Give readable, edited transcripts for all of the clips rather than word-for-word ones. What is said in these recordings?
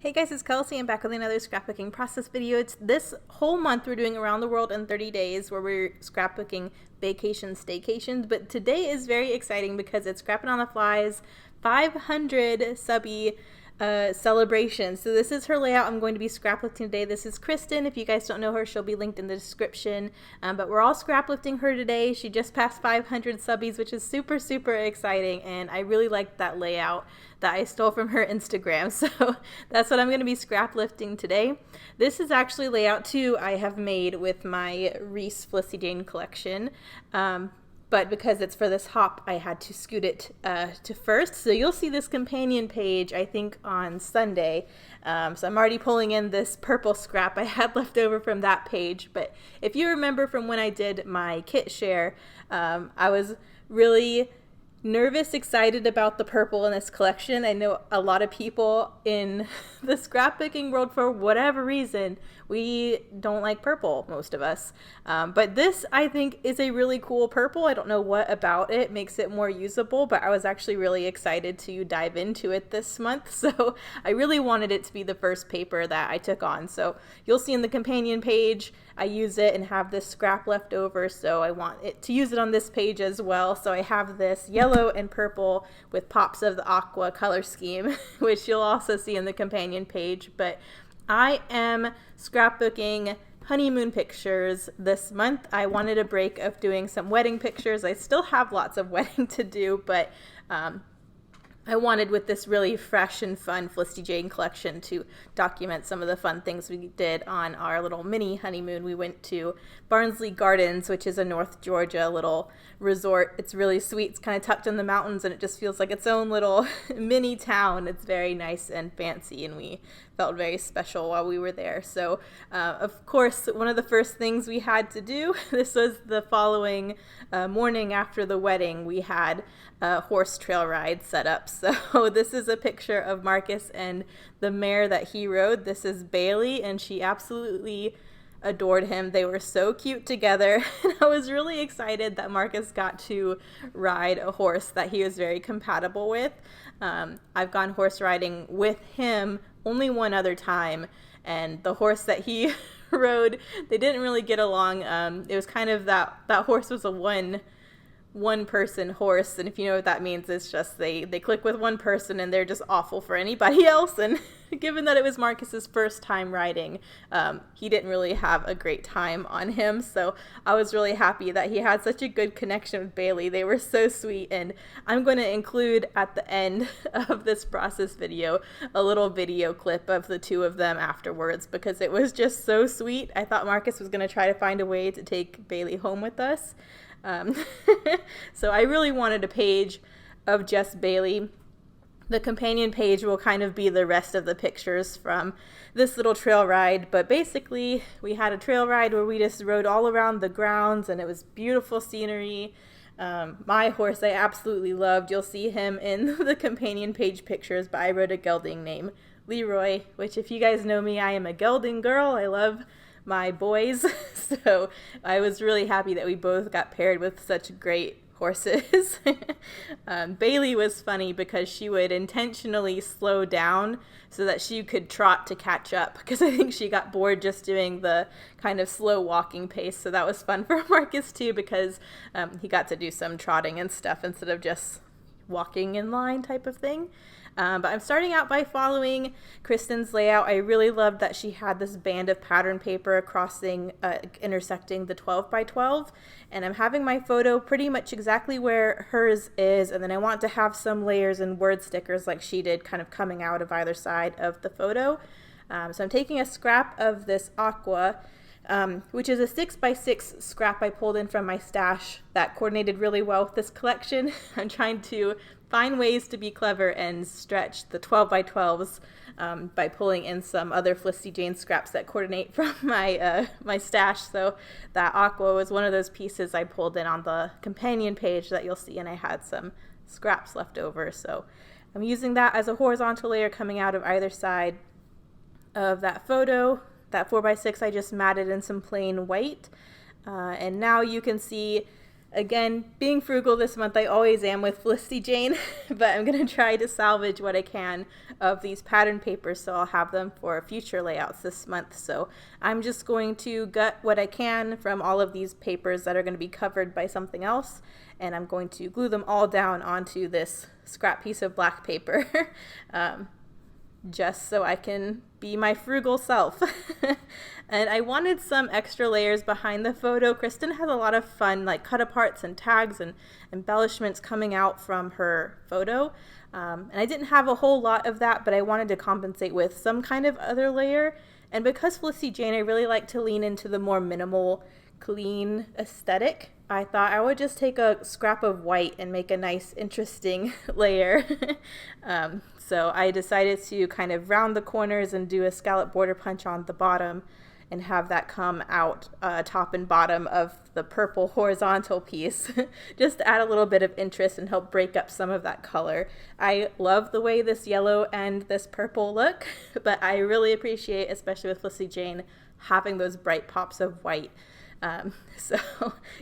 Hey guys, it's Kelsey. I'm back with another scrapbooking process video. It's this whole month we're doing Around the World in 30 Days where we're scrapbooking vacation staycations, but today is very exciting because it's Scrapping on the Fly's 500 subby celebration. So this is her layout. I'm going to be scraplifting today. This is Kristen. If you guys don't know her, she'll be linked in the description. But we're all scraplifting her today. She just passed 500 subbies, which is super, super exciting. And I really liked that layout that I stole from her Instagram. So that's what I'm going to be scraplifting today. This is actually layout 2 I have made with my Reese Felicity Jane collection. But because it's for this hop, I had to scoot it to first. So you'll see this companion page, I think, on Sunday. So I'm already pulling in this purple scrap I had left over from that page. But if you remember from when I did my kit share, I was really nervous, excited about the purple in this collection. I know a lot of people in the scrapbooking world, for whatever reason, we don't like purple, most of us. But this, I think, is a really cool purple. I don't know what about it makes it more usable, but I was actually really excited to dive into it this month. So I really wanted it to be the first paper that I took on. So you'll see in the companion page, I use it and have this scrap left over, so I want it to use it on this page as well. So I have this yellow and purple with pops of the aqua color scheme, which you'll also see in the companion page. But I am scrapbooking honeymoon pictures this month. I wanted a break of doing some wedding pictures. I still have lots of wedding to do, but I wanted, with this really fresh and fun Felicity Jane collection, to document some of the fun things we did on our little mini honeymoon. We went to Barnsley Gardens, which is a North Georgia little resort. It's really sweet. It's kind of tucked in the mountains, and it just feels like its own little mini town. It's very nice and fancy, and we felt very special while we were there. So, of course, one of the first things we had to do, this was the following morning after the wedding, we had a horse trail ride set up. So this is a picture of Marcus and the mare that he rode. This is Bailey, and she absolutely adored him. They were so cute together, and I was really excited that Marcus got to ride a horse that he was very compatible with. I've gone horse riding with him only one other time, and the horse that he rode, they didn't really get along. It was kind of that horse was a one person horse, and if you know what that means, it's just they click with one person and they're just awful for anybody else. And given that it was Marcus's first time riding, he didn't really have a great time on him. So I was really happy that he had such a good connection with Bailey. They were so sweet, and I'm going to include at the end of this process video a little video clip of the two of them afterwards, because it was just so sweet. I thought Marcus was going to try to find a way to take Bailey home with us. So I really wanted a page of just Bailey. The companion page will kind of be the rest of the pictures from this little trail ride, but basically we had a trail ride where we just rode all around the grounds, and it was beautiful scenery. My horse I absolutely loved. You'll see him in the companion page pictures, but I rode a gelding named Leroy, which, if you guys know me, I am a gelding girl. I love my boys. So I was really happy that we both got paired with such great horses. Bailey was funny because she would intentionally slow down so that she could trot to catch up, because I think she got bored just doing the kind of slow walking pace. So that was fun for Marcus too, because he got to do some trotting and stuff instead of just walking in line type of thing. But I'm starting out by following Kristen's layout. I really loved that she had this band of pattern paper intersecting the 12 by 12, and I'm having my photo pretty much exactly where hers is, and then I want to have some layers and word stickers like she did, kind of coming out of either side of the photo. So I'm taking a scrap of this aqua, which is a 6x6 scrap I pulled in from my stash that coordinated really well with this collection. I'm trying to find ways to be clever and stretch the 12 by 12s by pulling in some other Felicity Jane scraps that coordinate from my stash. So that aqua was one of those pieces I pulled in on the companion page that you'll see, and I had some scraps left over. So I'm using that as a horizontal layer coming out of either side of that photo. That 4x6 I just matted in some plain white. And now you can see Again, being frugal this month, I always am with Felicity Jane, but I'm going to try to salvage what I can of these pattern papers, so I'll have them for future layouts this month. So I'm just going to gut what I can from all of these papers that are going to be covered by something else, and I'm going to glue them all down onto this scrap piece of black paper. Just so I can be my frugal self. And I wanted some extra layers behind the photo. Kristen has a lot of fun like cut aparts and tags and embellishments coming out from her photo. And I didn't have a whole lot of that, but I wanted to compensate with some kind of other layer. And because Felicity Jane, I really like to lean into the more minimal, clean aesthetic, I thought I would just take a scrap of white and make a nice, interesting layer. So I decided to kind of round the corners and do a scallop border punch on the bottom and have that come out top and bottom of the purple horizontal piece, just to add a little bit of interest and help break up some of that color. I love the way this yellow and this purple look, but I really appreciate, especially with Felicity Jane, having those bright pops of white. So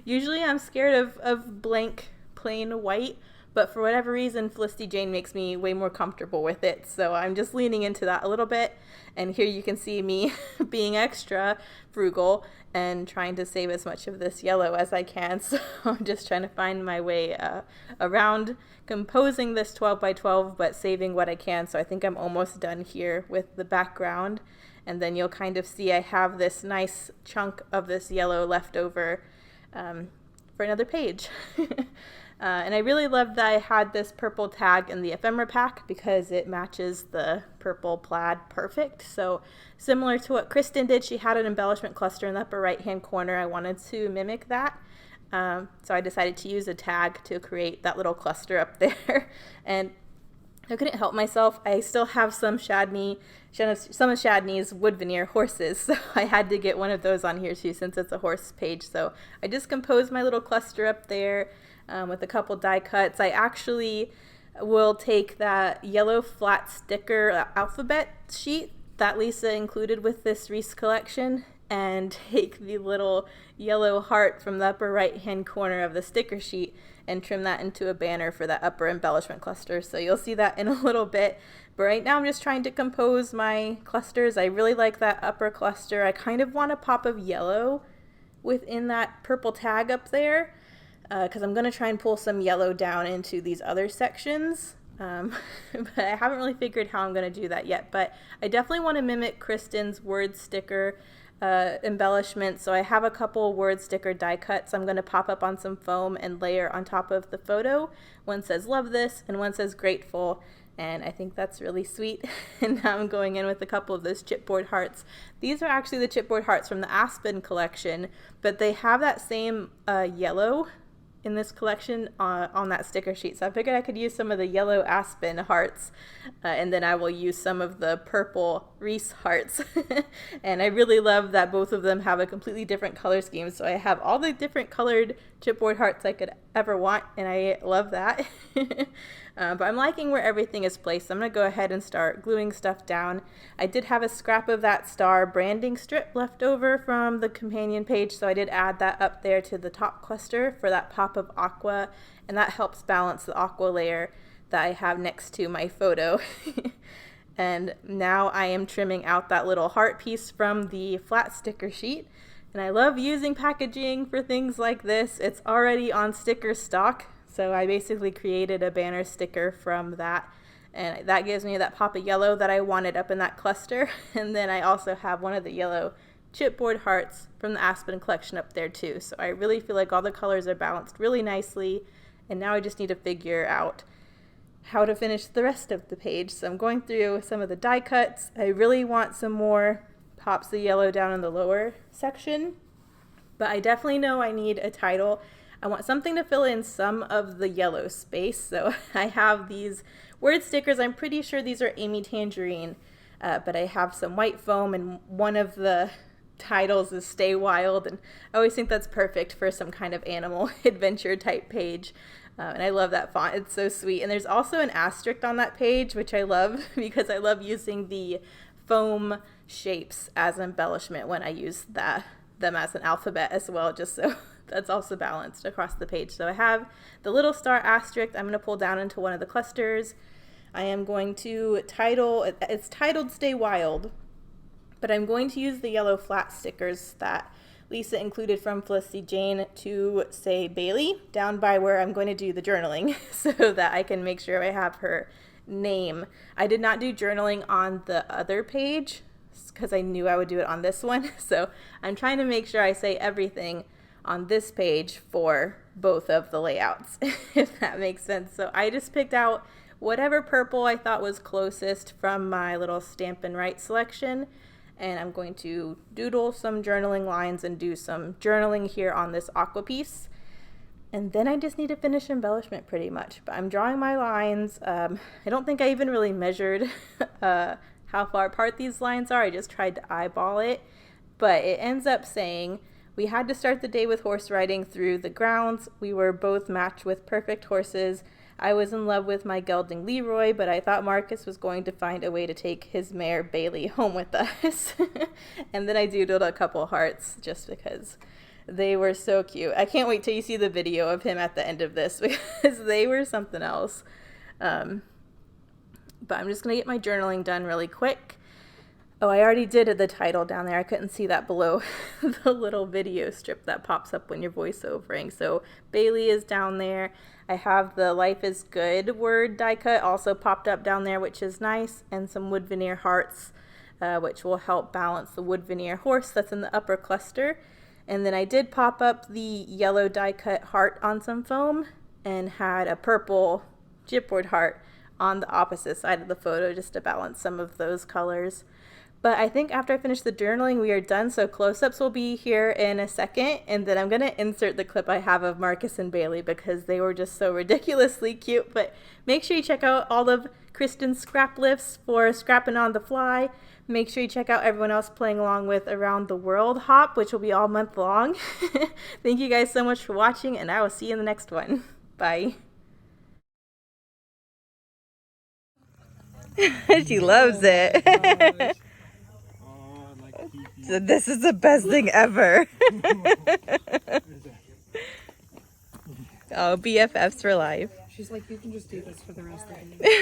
usually I'm scared of blank plain white, but for whatever reason Felicity Jane makes me way more comfortable with it, so I'm just leaning into that a little bit. And here you can see me being extra frugal and trying to save as much of this yellow as I can. So I'm just trying to find my way around composing this 12 by 12, but saving what I can. So I think I'm almost done here with the background. And then you'll kind of see I have this nice chunk of this yellow left over for another page. And I really love that I had this purple tag in the ephemera pack because it matches the purple plaid perfect. So similar to what Kristen did, she had an embellishment cluster in the upper right hand corner. I wanted to mimic that. So I decided to use a tag to create that little cluster up there. And I couldn't help myself. I still have some of Shadney's wood veneer horses, so I had to get one of those on here too since it's a horse page. So I just composed my little cluster up there with a couple die cuts. I actually will take that yellow flat sticker alphabet sheet that Lisa included with this Reese collection and take the little yellow heart from the upper right hand corner of the sticker sheet and trim that into a banner for that upper embellishment cluster. So you'll see that in a little bit. But right now I'm just trying to compose my clusters. I really like that upper cluster. I kind of want a pop of yellow within that purple tag up there because I'm going to try and pull some yellow down into these other sections. But I haven't really figured how I'm going to do that yet. But I definitely want to mimic Kristen's word sticker embellishment. So I have a couple word sticker die cuts I'm going to pop up on some foam and layer on top of the photo. One says love this and one says grateful, and I think that's really sweet. And now I'm going in with a couple of those chipboard hearts. These are actually the chipboard hearts from the Aspen collection, but they have that same yellow in this collection on that sticker sheet. So I figured I could use some of the yellow Aspen hearts and then I will use some of the purple Reese hearts. And I really love that both of them have a completely different color scheme. So I have all the different colored chipboard hearts I could ever want, and I love that. But I'm liking where everything is placed. I'm going to go ahead and start gluing stuff down. I did have a scrap of that star branding strip left over from the companion page, so I did add that up there to the top cluster for that pop of aqua, and that helps balance the aqua layer that I have next to my photo. And now I am trimming out that little heart piece from the flat sticker sheet. And I love using packaging for things like this. It's already on sticker stock, so I basically created a banner sticker from that, and that gives me that pop of yellow that I wanted up in that cluster. And then I also have one of the yellow chipboard hearts from the Aspen collection up there too. So I really feel like all the colors are balanced really nicely, and now I just need to figure out how to finish the rest of the page. So I'm going through some of the die cuts. I really want some more pops of yellow down in the lower section, but I definitely know I need a title. I want something to fill in some of the yellow space. So I have these word stickers. I'm pretty sure these are Amy Tangerine, but I have some white foam, and one of the titles is Stay Wild, and I always think that's perfect for some kind of animal adventure type page. And I love that font. It's so sweet. And there's also an asterisk on that page, which I love because I love using the foam shapes as embellishment when I use them as an alphabet as well, just so that's also balanced across the page. So I have the little star asterisk I'm going to pull down into one of the clusters. I am going to it's titled Stay Wild, but I'm going to use the yellow flat stickers that Lisa included from Felicity Jane to say Bailey down by where I'm going to do the journaling so that I can make sure I have her name. I did not do journaling on the other page because I knew I would do it on this one. So I'm trying to make sure I say everything on this page for both of the layouts, if that makes sense. So I just picked out whatever purple I thought was closest from my little Stampin' Write selection, and I'm going to doodle some journaling lines and do some journaling here on this aqua piece. And then I just need to finish embellishment pretty much. But I'm drawing my lines. I don't think I even really measured how far apart these lines are. I just tried to eyeball it. But it ends up saying, we had to start the day with horse riding through the grounds. We were both matched with perfect horses. I was in love with my gelding Leroy, but I thought Marcus was going to find a way to take his mare Bailey home with us. And then I doodled a couple hearts just because they were so cute. I can't wait till you see the video of him at the end of this because they were something else. But I'm just going to get my journaling done really quick. Oh, I already did the title down there. I couldn't see that below the little video strip that pops up when you're voiceovering. So Bailey is down there. I have the Life is Good word die cut also popped up down there, which is nice, and some wood veneer hearts, which will help balance the wood veneer horse that's in the upper cluster. And then I did pop up the yellow die cut heart on some foam and had a purple chipboard heart on the opposite side of the photo just to balance some of those colors. But I think after I finish the journaling, we are done. So close-ups will be here in a second. And then I'm going to insert the clip I have of Marcus and Bailey because they were just so ridiculously cute. But make sure you check out all of Kristen's scrap lifts for scrapping on the fly. Make sure you check out everyone else playing along with Around the World Hop, which will be all month long. Thank you guys so much for watching, and I will see you in the next one. Bye. She loves it. So this is the best thing ever. Oh, BFFs for life. She's like, you can just do this for the rest of the day.